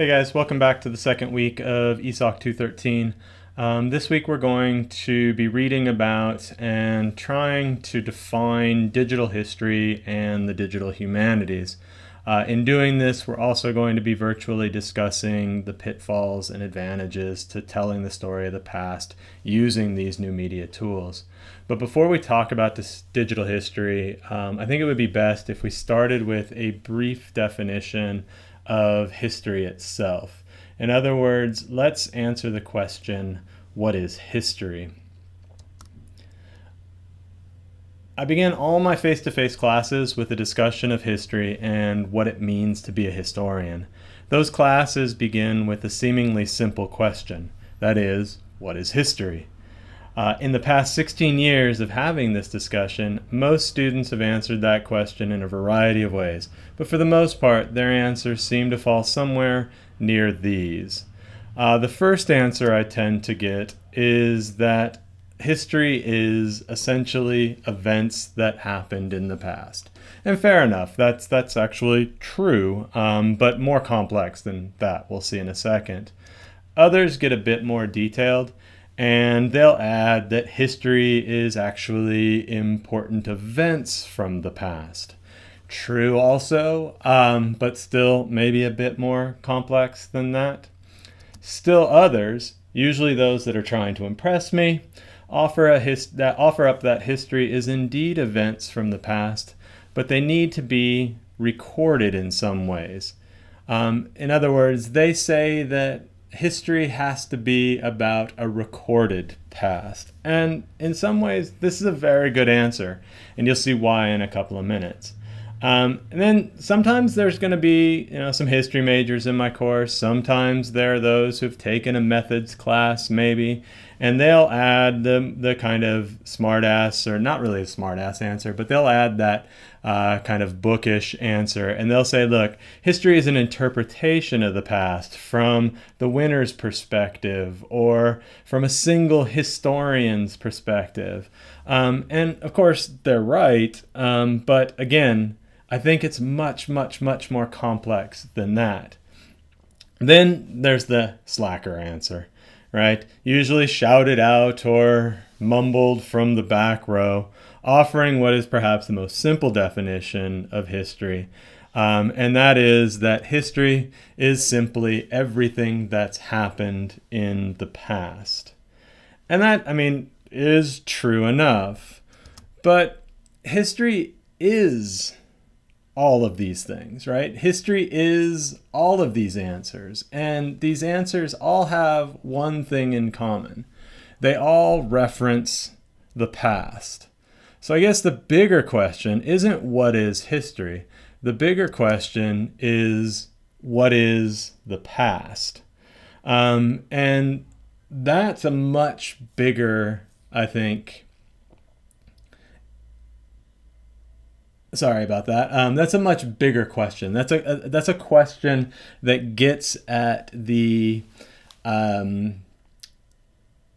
Hey guys, welcome back to the second week of ESOC 213. This week we're going to be reading about and trying to define digital history and the digital humanities. In doing this, we're also going to be virtually discussing the pitfalls and advantages to telling the story of the past using these new media tools. But before we talk about this digital history, I think it would be best if we started with a brief definition of history itself. In other words, let's answer the question, what is history? I began all my face-to-face classes with a discussion of history and what it means to be a historian. Those classes begin with a seemingly simple question, that is, what is history? In the past 16 years of having this discussion, most students have answered that question in a variety of ways, but for the most part, their answers seem to fall somewhere near these. The first answer I tend to get is that history is essentially events that happened in the past. And fair enough, that's actually true, but more complex than that, we'll see in a second. Others get a bit more detailed, and they'll add that history is actually important events from the past. True also, but still maybe a bit more complex than that. Still others, usually those that are trying to impress me, offer up that history is indeed events from the past, but they need to be recorded in some ways. In other words, they say that history has to be about a recorded past. And in some ways, this is a very good answer, and you'll see why in a couple of minutes. And then sometimes there's going to be, some history majors in my course. Sometimes there are those who've taken a methods class, maybe, and they'll add the kind of smartass, or not really a smartass answer, but they'll add that kind of bookish answer, and they'll say, look, history is an interpretation of the past from the winner's perspective or from a single historian's perspective. And of course, they're right, but again, I think it's much, much, much more complex than that. Then there's the slacker answer, right? Usually shouted out or mumbled from the back row, offering what is perhaps the most simple definition of history. And that is that history is simply everything that's happened in the past. And that, is true enough. But history is all of these things, right? History is all of these answers. And these answers all have one thing in common. They all reference the past. So I guess the bigger question isn't what is history. The bigger question is what is the past? And that's a much bigger, I think, sorry about that. That's a much bigger question. That's a question that gets at the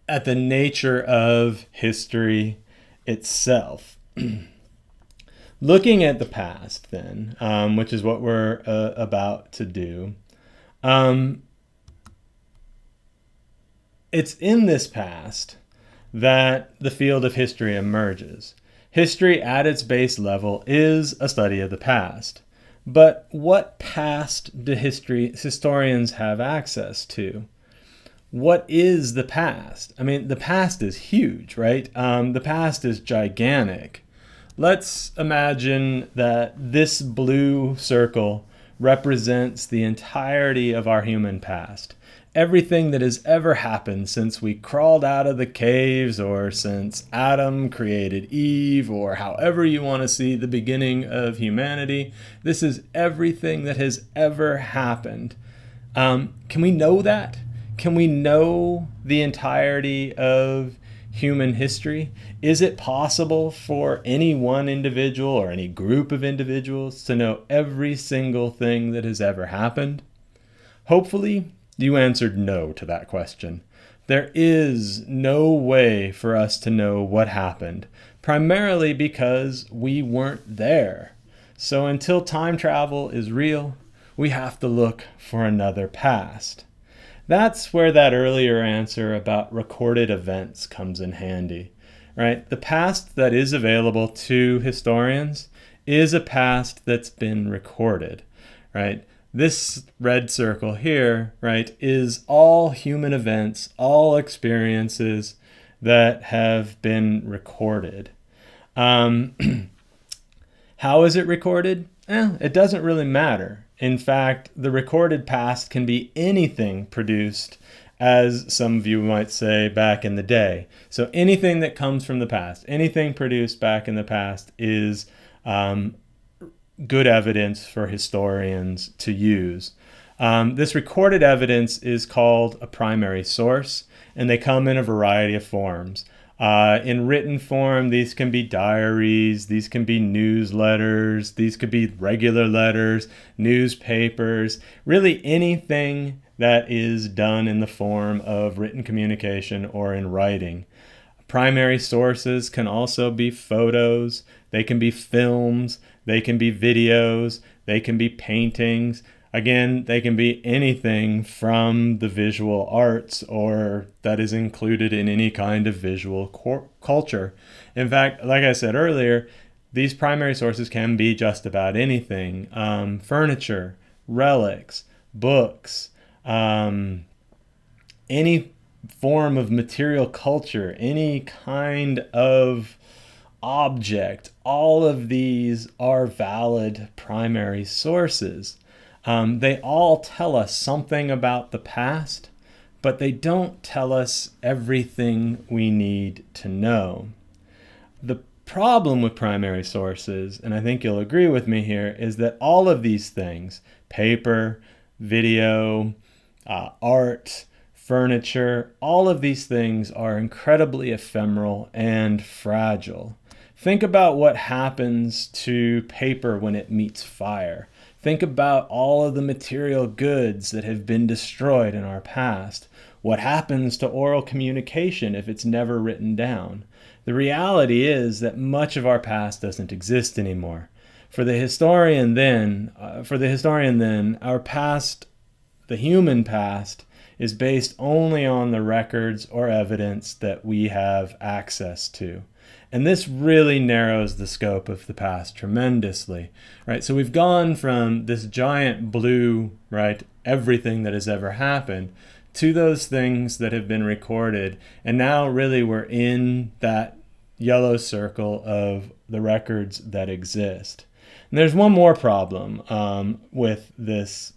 nature of history itself. Looking at the past, then, which is what we're about to do. It's in this past that the field of history emerges. History at its base level is a study of the past. But what past do historians have access to? What is the past? The past is huge, right? The past is gigantic. Let's imagine that this blue circle represents the entirety of our human past. Everything that has ever happened since we crawled out of the caves, or since Adam created Eve, or however you want to see the beginning of humanity. This is everything that has ever happened. Can we know that? Can we know the entirety of human history? Is it possible for any one individual or any group of individuals to know every single thing that has ever happened? Hopefully, you answered no to that question. There is no way for us to know what happened, primarily because we weren't there. So until time travel is real, we have to look for another past. That's where that earlier answer about recorded events comes in handy, right? The past that is available to historians is a past that's been recorded, right? This red circle here, right, is all human events, all experiences that have been recorded. How is it recorded? It doesn't really matter. In fact, the recorded past can be anything produced, as some of you might say, back in the day. So anything that comes from the past, anything produced back in the past is good evidence for historians to use. This recorded evidence is called a primary source, and they come in a variety of forms. In written form, these can be diaries, these can be newsletters, these could be regular letters, newspapers, really anything that is done in the form of written communication or in writing. Primary sources can also be photos, they can be films, they can be videos, they can be paintings. Again, they can be anything from the visual arts or that is included in any kind of visual culture. In fact, like I said earlier, these primary sources can be just about anything. Furniture, relics, books, any form of material culture, any kind of object. All of these are valid primary sources. They all tell us something about the past, but they don't tell us everything we need to know. The problem with primary sources, and I think you'll agree with me here, is that all of these things, paper, video, art, furniture, all of these things are incredibly ephemeral and fragile. Think about what happens to paper when it meets fire. Think about all of the material goods that have been destroyed in our past. What happens to oral communication if it's never written down? The reality is that much of our past doesn't exist anymore. For the historian then, our past, the human past, is based only on the records or evidence that we have access to. And this really narrows the scope of the past tremendously, right? So we've gone from this giant blue, right, everything that has ever happened, to those things that have been recorded. And now really we're in that yellow circle of the records that exist. And there's one more problem with this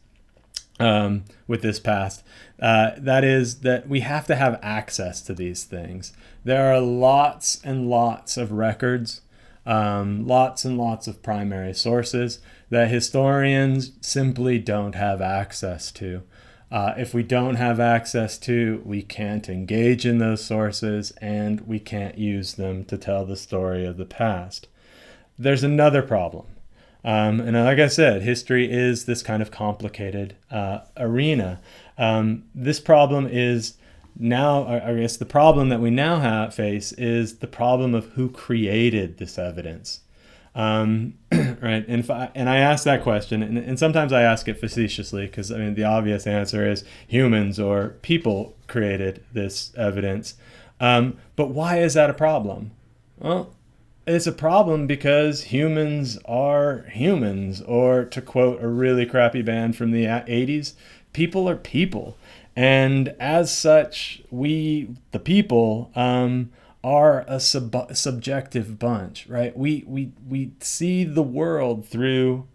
past. That is that we have to have access to these things. There are lots and lots of records, lots and lots of primary sources that historians simply don't have access to. If we don't have access to, we can't engage in those sources and we can't use them to tell the story of the past. There's another problem. And like I said, history is this kind of complicated arena. This problem is now, I guess the problem that we now face is the problem of who created this evidence. Right? And I ask that question, and sometimes I ask it facetiously because I mean the obvious answer is humans or people created this evidence. But why is that a problem? Well, it's a problem because humans are humans, or to quote a really crappy band from the 80s, people are people. And as such, we, the people, are a subjective bunch, right? We see the world through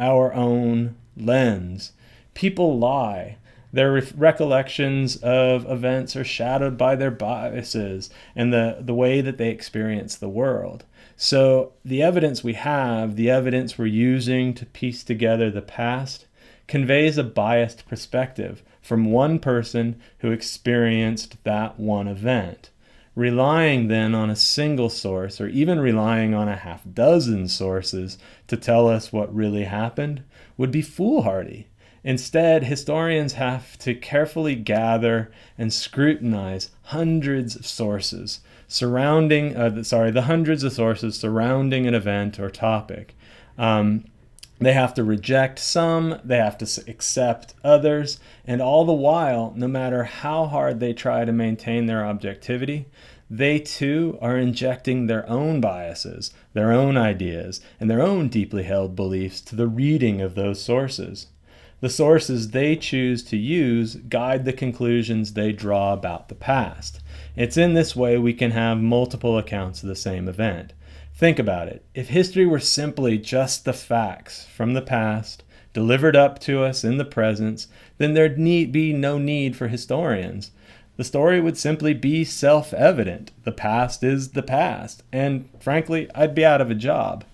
our own lens. People lie. Their recollections of events are shadowed by their biases and the way that they experience the world. So the evidence we have, the evidence we're using to piece together the past, conveys a biased perspective from one person who experienced that one event. Relying then on a single source, or even relying on a half dozen sources to tell us what really happened, would be foolhardy. Instead, historians have to carefully gather and scrutinize hundreds of sources surrounding, the hundreds of sources surrounding an event or topic. They have to reject some, they have to accept others, and all the while, no matter how hard they try to maintain their objectivity, they too are injecting their own biases, their own ideas, and their own deeply held beliefs to the reading of those sources. The sources they choose to use guide the conclusions they draw about the past. It's in this way we can have multiple accounts of the same event. Think about it. If history were simply just the facts from the past, delivered up to us in the present, then there'd be no need for historians. The story would simply be self-evident. The past is the past. And frankly, I'd be out of a job.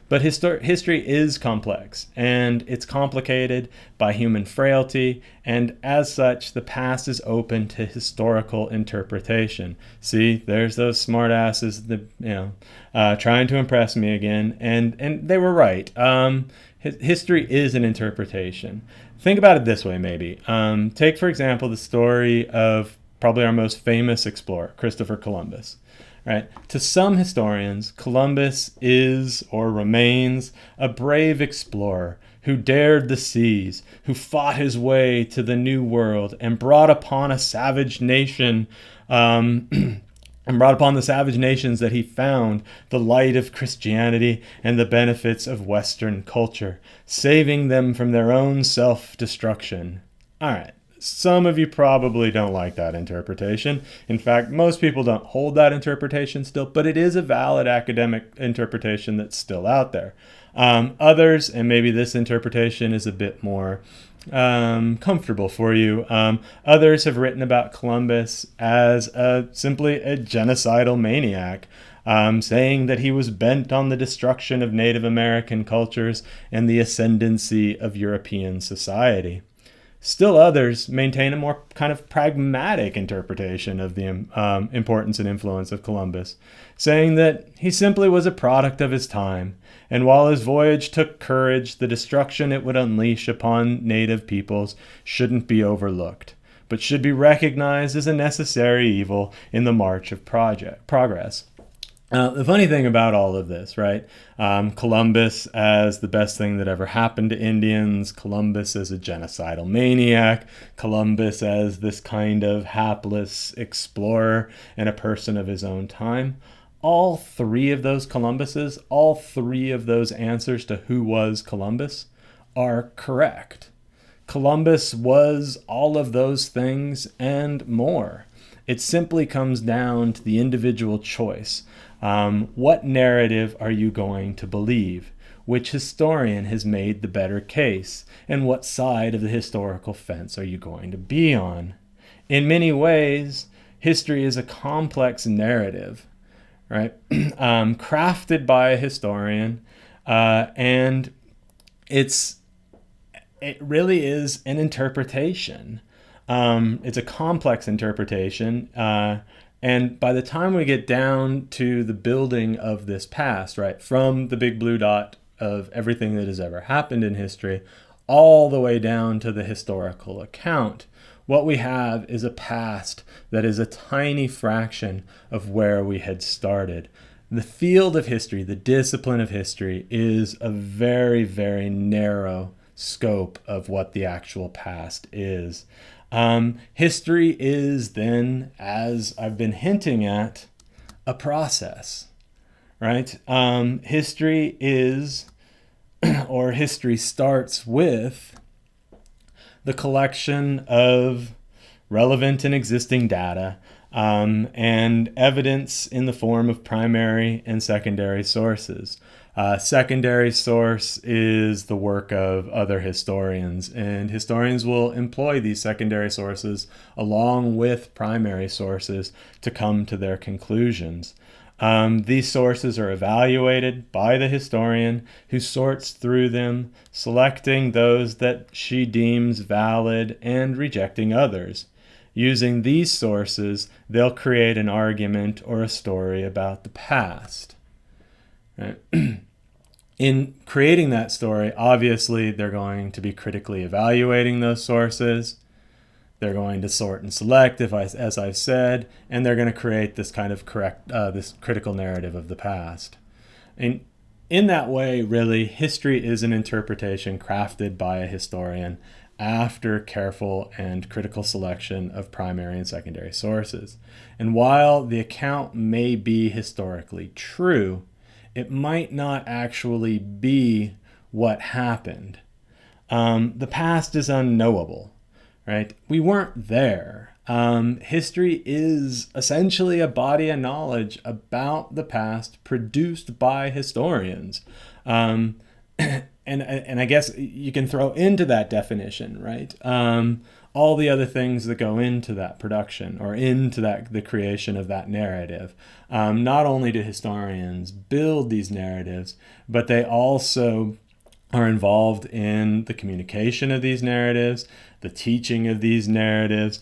But history is complex, and it's complicated by human frailty, and as such, the past is open to historical interpretation. See, there's those smartasses that, trying to impress me again, and they were right. History is an interpretation. Think about it this way, maybe. Take, for example, the story of probably our most famous explorer, Christopher Columbus. Right? To some historians, Columbus is or remains a brave explorer who dared the seas, who fought his way to the New World and brought upon a savage nation, and brought upon the savage nations that he found the light of Christianity and the benefits of Western culture, saving them from their own self-destruction. All right. Some of you probably don't like that interpretation. In fact, most people don't hold that interpretation still, but it is a valid academic interpretation that's still out there. Others, and maybe this interpretation is a bit more comfortable for you, others have written about Columbus as simply a genocidal maniac, saying that he was bent on the destruction of Native American cultures and the ascendancy of European society. Still others maintain a more kind of pragmatic interpretation of the importance and influence of Columbus, saying that he simply was a product of his time, and while his voyage took courage, the destruction it would unleash upon native peoples shouldn't be overlooked, but should be recognized as a necessary evil in the march of progress. The funny thing about all of this, right? Columbus as the best thing that ever happened to Indians, Columbus as a genocidal maniac, Columbus as this kind of hapless explorer and a person of his own time. All three of those Columbuses, all three of those answers to who was Columbus are correct. Columbus was all of those things and more. It simply comes down to the individual choice. What narrative are you going to believe? Which historian has made the better case? And what side of the historical fence are you going to be on? In many ways, history is a complex narrative, right? Crafted by a historian, and it really is an interpretation. It's a complex interpretation, and by the time we get down to the building of this past, right, from the big blue dot of everything that has ever happened in history, all the way down to the historical account, what we have is a past that is a tiny fraction of where we had started. The field of history, the discipline of history, is a very, very narrow scope of what the actual past is. History is then, as I've been hinting at, a process, right? History is, or history starts with the collection of relevant and existing data, and evidence in the form of primary and secondary sources. Secondary source is the work of other historians, and historians will employ these secondary sources along with primary sources to come to their conclusions. These sources are evaluated by the historian, who sorts through them, selecting those that she deems valid and rejecting others. Using these sources, they'll create an argument or a story about the past. Right? In creating that story, obviously, they're going to be critically evaluating those sources. They're going to sort and select, as I've said, and they're going to create this kind of this critical narrative of the past. And In that way, really, history is an interpretation crafted by a historian after careful and critical selection of primary and secondary sources. And while the account may be historically true, it might not actually be what happened. The past is unknowable, right? We weren't there. History is essentially a body of knowledge about the past produced by historians. And I guess you can throw into that definition, right? All the other things that go into that production or into the creation of that narrative. Not only do historians build these narratives, but they also are involved in the communication of these narratives, the teaching of these narratives,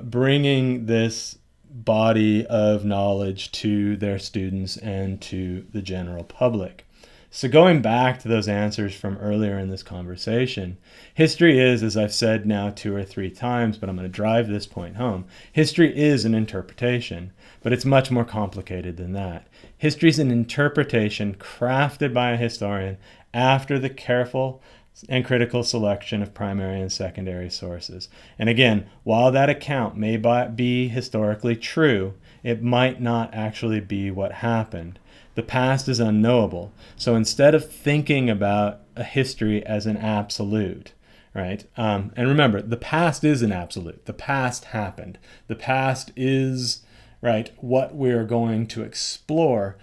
bringing this body of knowledge to their students and to the general public. So going back to those answers from earlier in this conversation, history is, as I've said now 2 or 3 times, but I'm going to drive this point home, history is an interpretation, but it's much more complicated than that. History is an interpretation crafted by a historian after the careful and critical selection of primary and secondary sources. And again, while that account may be historically true, it might not actually be what happened. The past is unknowable. So instead of thinking about a history as an absolute, right? And remember, the past is an absolute. The past happened. The past is, right, what we're going to explore,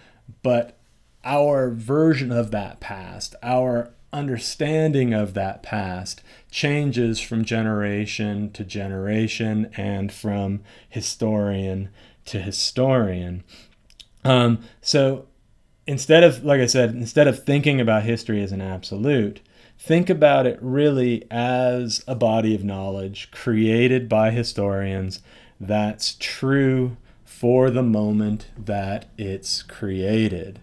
but our version of that past, our understanding of that past changes from generation to generation and from historian to historian. So instead of, like I said, instead of thinking about history as an absolute, think about it really as a body of knowledge created by historians that's true for the moment that it's created.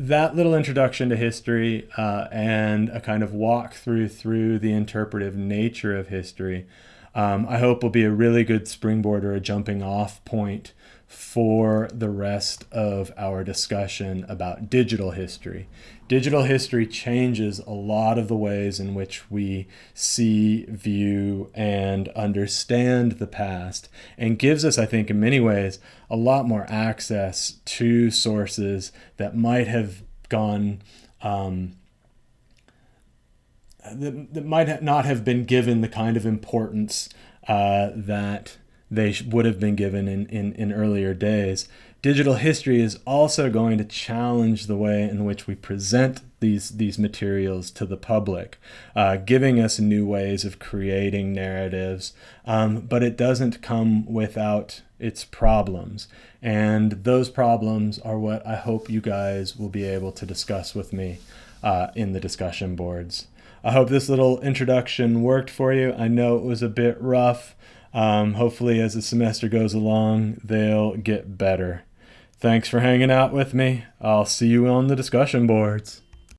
That little introduction to history and a kind of walkthrough through the interpretive nature of history, I hope will be a really good springboard or a jumping off point for the rest of our discussion about digital history. Digital history changes a lot of the ways in which we see, view, and understand the past, and gives us, I think, in many ways, a lot more access to sources that might have gone, that might not have been given the kind of importance that they would have been given in earlier days. Digital history is also going to challenge the way in which we present these materials to the public, giving us new ways of creating narratives, but it doesn't come without its problems. And those problems are what I hope you guys will be able to discuss with me in the discussion boards. I hope this little introduction worked for you. I know it was a bit rough. Hopefully as the semester goes along, they'll get better. Thanks for hanging out with me. I'll see you on the discussion boards.